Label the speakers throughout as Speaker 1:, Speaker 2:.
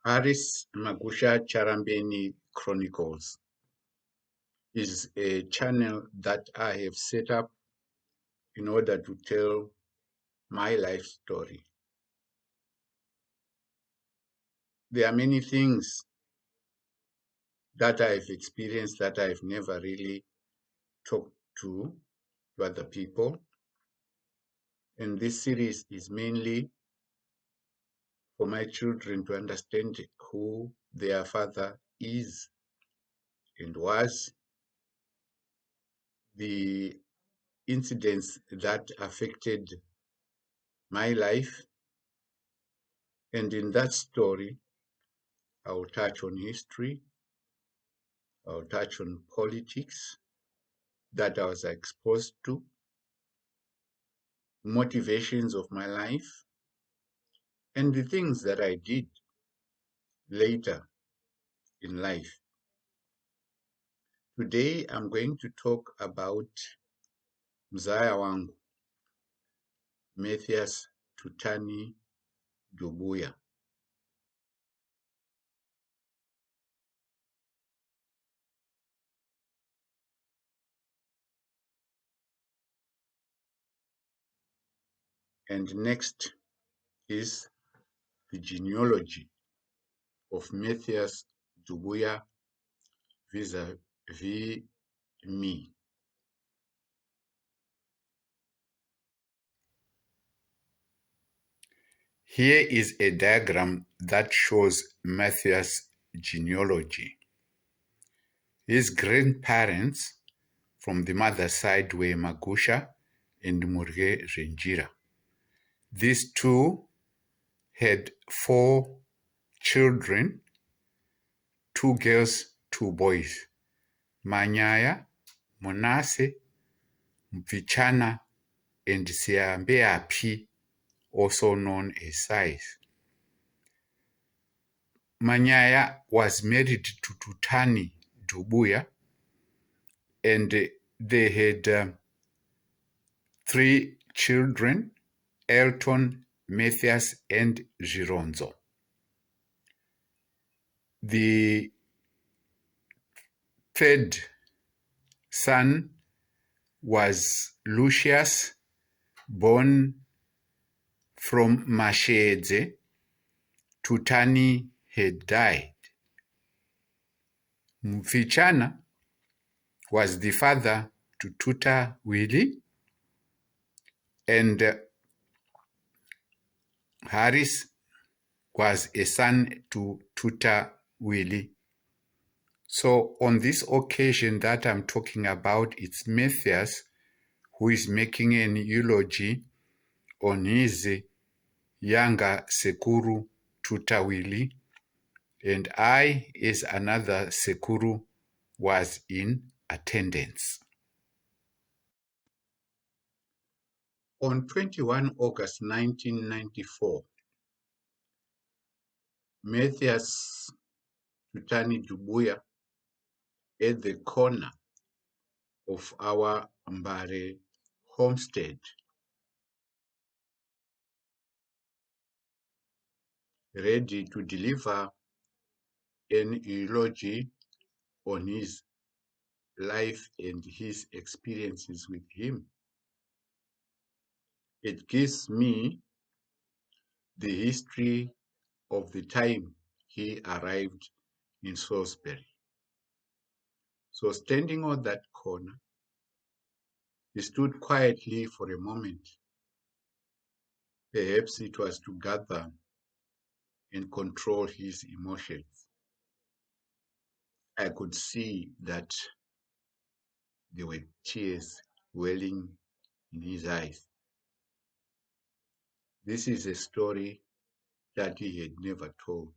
Speaker 1: Aris Magusha Charambeni Chronicles is a channel that I have set up in order to tell my life story. There are many things that I've experienced that I've never really talked to other people. And this series is mainly for my children to understand who their father is and was, the incidents that affected my life. And in that story, I'll touch on history, I'll touch on politics that I was exposed to, motivations of my life, and the things that I did later in life. Today, I'm going to talk about muzaya wangu, Mathias Tutani Dubuya. And next is the genealogy of Mathias Dubuya vis-a-vis me. Here is a diagram that shows Mathias' genealogy. His grandparents from the mother's side were Magusha and Murge Renjira. These two had 4 children, 2 girls, 2 boys. Manyaya, Monase, Mvichana, and Siambeapi, also known as Sais. Manyaya was married to Tutani Dubuya, and they had 3 children, Elton, Mathias, and Gironzo. The third son was Lucius, born from Mashedze. Tutani had died. Mfichana was the father to Tuta Willie, and Harris was a son to Tuta Willie. So on this occasion that I'm talking about, it's Mathias who is making an eulogy on his younger Sekuru Tuta Willie, and I, as another Sekuru, was in attendance. On 21 August 1994, Mathias Tutani Dubuya, at the corner of our Mbare homestead, ready to deliver an eulogy on his life and his experiences with him. It gives me the history of the time he arrived in Salisbury. So standing on that corner, he stood quietly for a moment. Perhaps it was to gather and control his emotions. I could see that there were tears welling in his eyes. This is a story that he had never told.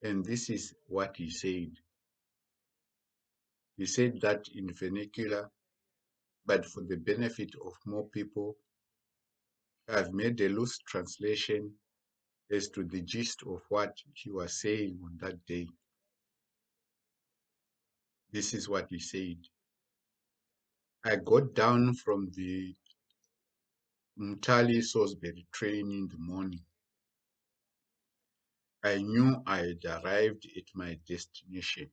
Speaker 1: And this is what he said. He said that in vernacular, but for the benefit of more people, I've made a loose translation as to the gist of what he was saying on that day. This is what he said. I got down from the Mtali Salisbury train in the morning. I knew I had arrived at my destination,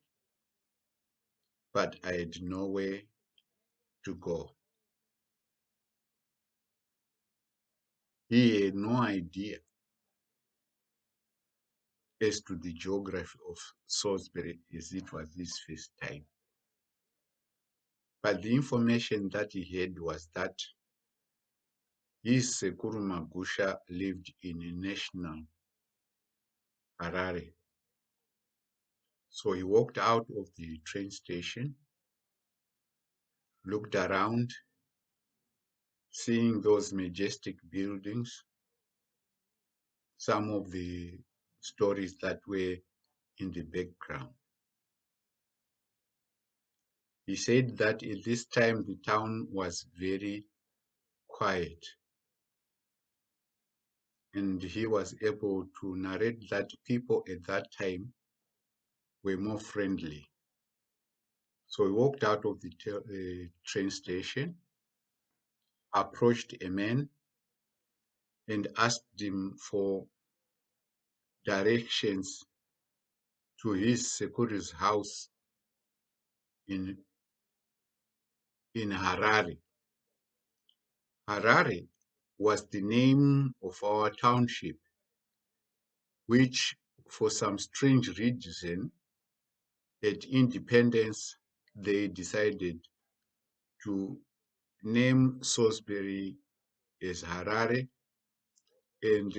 Speaker 1: but I had nowhere to go. He had no idea as to the geography of Salisbury as it was his first time. But the information that he had was that his Sekuru Magusha lived in a national Harare. So he walked out of the train station, looked around, seeing those majestic buildings, some of the stories that were in the background. He said that at this time the town was very quiet, and he was able to narrate that people at that time were more friendly. So he walked out of the train station, approached a man, and asked him for directions to his Sekuru's house in Harare. Harare was the name of our township, which, for some strange reason, at independence, they decided to name Salisbury as Harare, and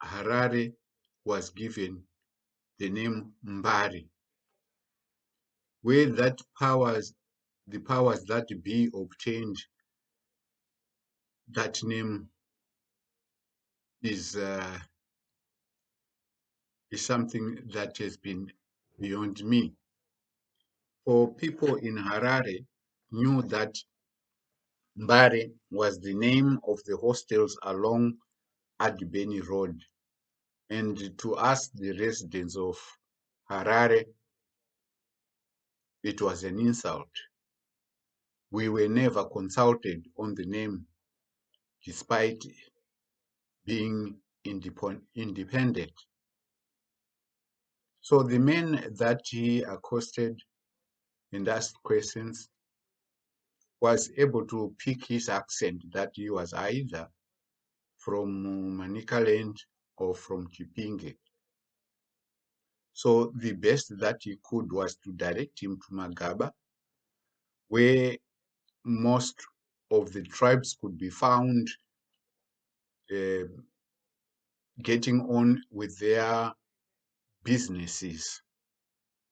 Speaker 1: Harare was given the name Mbari, where the powers that be obtained that name is something that has been beyond me. For people in Harare knew that Mbare was the name of the hostels along Adibeni Road. And to us, the residents of Harare, it was an insult. We were never consulted on the name despite being independent. So the man that he accosted and asked questions was able to pick his accent that he was either from Manicaland or from Chipinge. So the best that he could was to direct him to Magaba, where most of the tribes could be found uh, getting on with their businesses,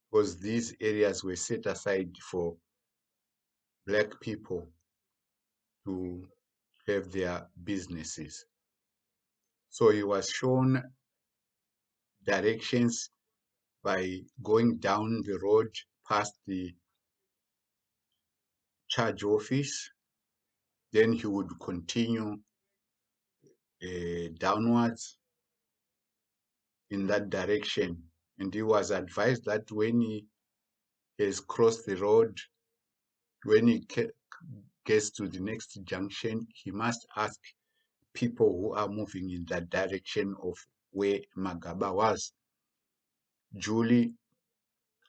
Speaker 1: because these areas were set aside for Black people to have their businesses. So he was shown directions by going down the road past the charge office. Then he would continue downwards in that direction. And he was advised that when he has crossed the road, when he gets to the next junction, he must ask people who are moving in that direction of where Magaba was. Duly,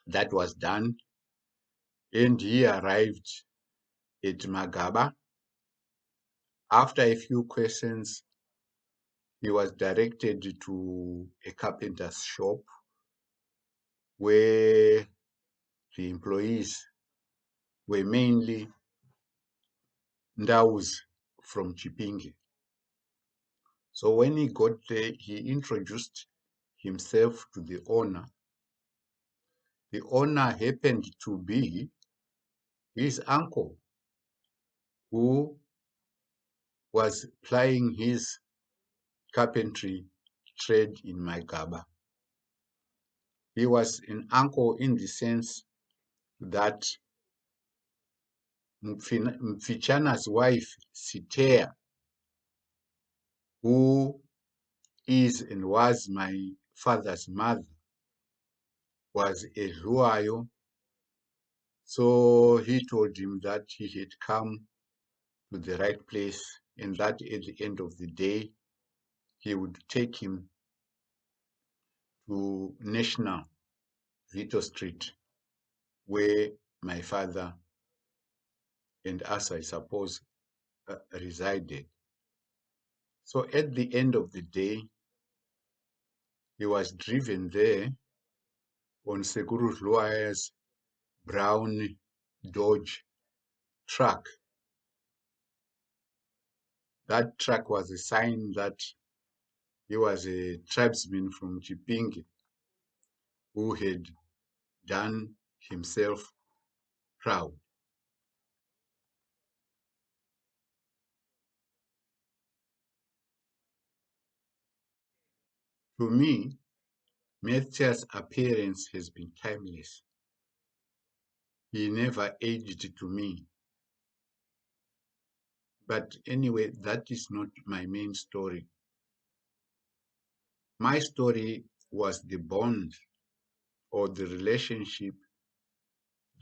Speaker 1: that was done, and he arrived at Magaba. After a few questions, he was directed to a carpenter's shop where the employees were mainly Ndaus from Chipinge. So when he got there, he introduced himself to the owner. The owner happened to be his uncle, who was plying his carpentry trade in Magaba. He was an uncle in the sense that Mfichana's wife, Sitea, who is and was my father's mother, was a Ruayo. So he told him that he had come to the right place and that at the end of the day, he would take him to National, Vito Street, where my father and us, I suppose, resided. So at the end of the day, he was driven there on Sekuru Dluwaye's brown Dodge truck. That truck was a sign that he was a tribesman from Chipinge who had done himself proud. To me, Mathias' appearance has been timeless. He never aged to me. But anyway, that is not my main story. My story was the bond or the relationship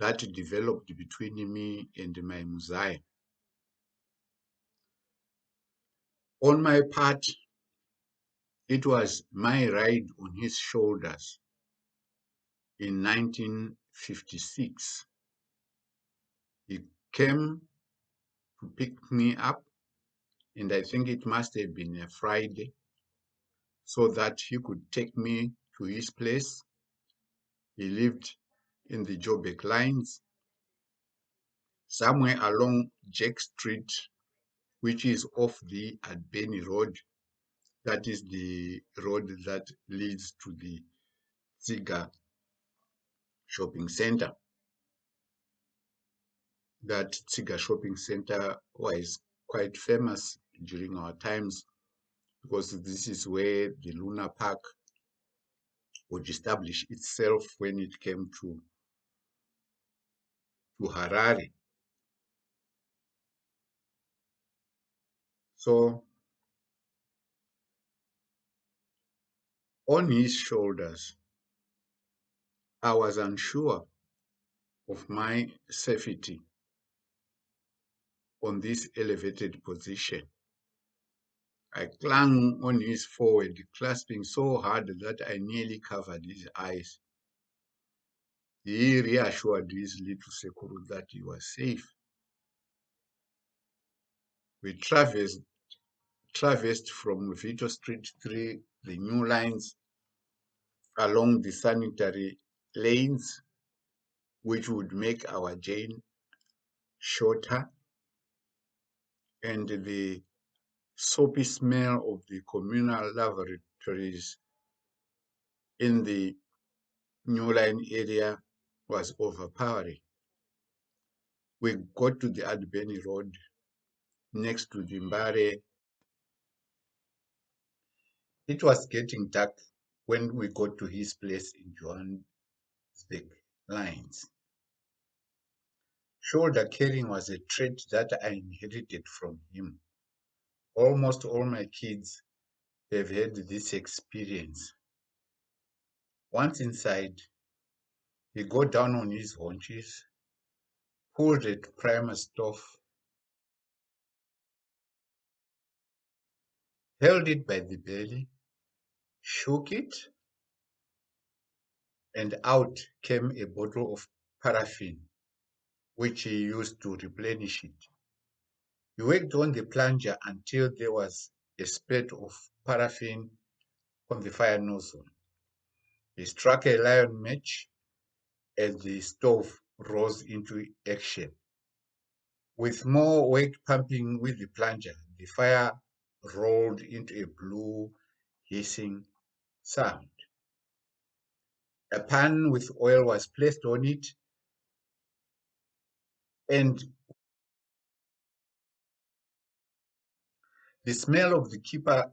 Speaker 1: that developed between me and my muzaya. On my part, it was my ride on his shoulders in 1956. He came to pick me up, and I think it must have been a Friday, so that he could take me to his place. He lived in the Joburg lines, somewhere along Jack Street, which is off the Albany Road. That is the road that leads to the Tsiga shopping center. That Tsiga shopping center was quite famous during our times because this is where the Luna Park would establish itself when it came to Harare. So on his shoulders, I was unsure of my safety on this elevated position. I clung on his forehead, clasping so hard that I nearly covered his eyes. He reassured his little Sekuru that he was safe. We traversed from Vito Street through the new lines along the sanitary lanes, which would make our journey shorter, and the soapy smell of the communal lavatories in the New Line area was overpowering. We got to the Albany Road next to the Mbare. It was getting dark when we got to his place in Johannesburg lines. Shoulder carrying was a trait that I inherited from him. Almost all my kids have had this experience. Once inside, he got down on his haunches, pulled at primer stove, held it by the belly, shook it, and out came a bottle of paraffin, which he used to replenish it. He worked on the plunger until there was a spurt of paraffin on the fire nozzle. He struck a lion match as the stove rose into action. With more weight pumping with the plunger, the fire rolled into a blue, hissing sound. A pan with oil was placed on it, and the smell of the keeper's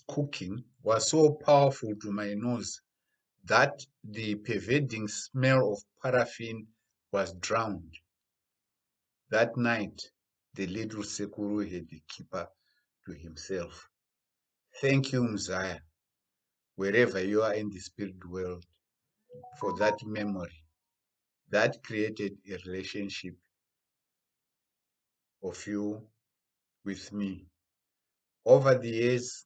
Speaker 1: cooking was so powerful to my nose that the pervading smell of paraffin was drowned. That night, the little Sekuru had the keeper to himself. Thank you, Muzaya, wherever you are in the spirit world, for that memory that created a relationship of you with me. Over the years,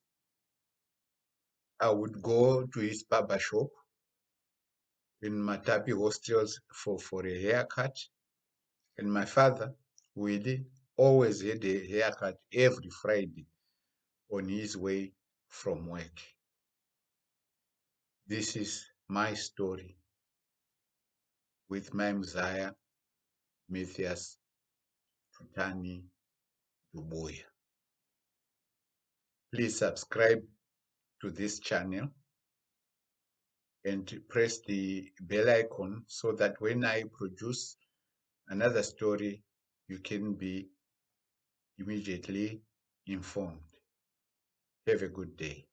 Speaker 1: I would go to his barber shop in Matapi hostels for a haircut. And my father, Willie, always had a haircut every Friday on his way from work. This is my story with my muzaya, Mathias Tutani Dubuya. Please subscribe to this channel and press the bell icon so that when I produce another story, you can be immediately informed. Have a good day.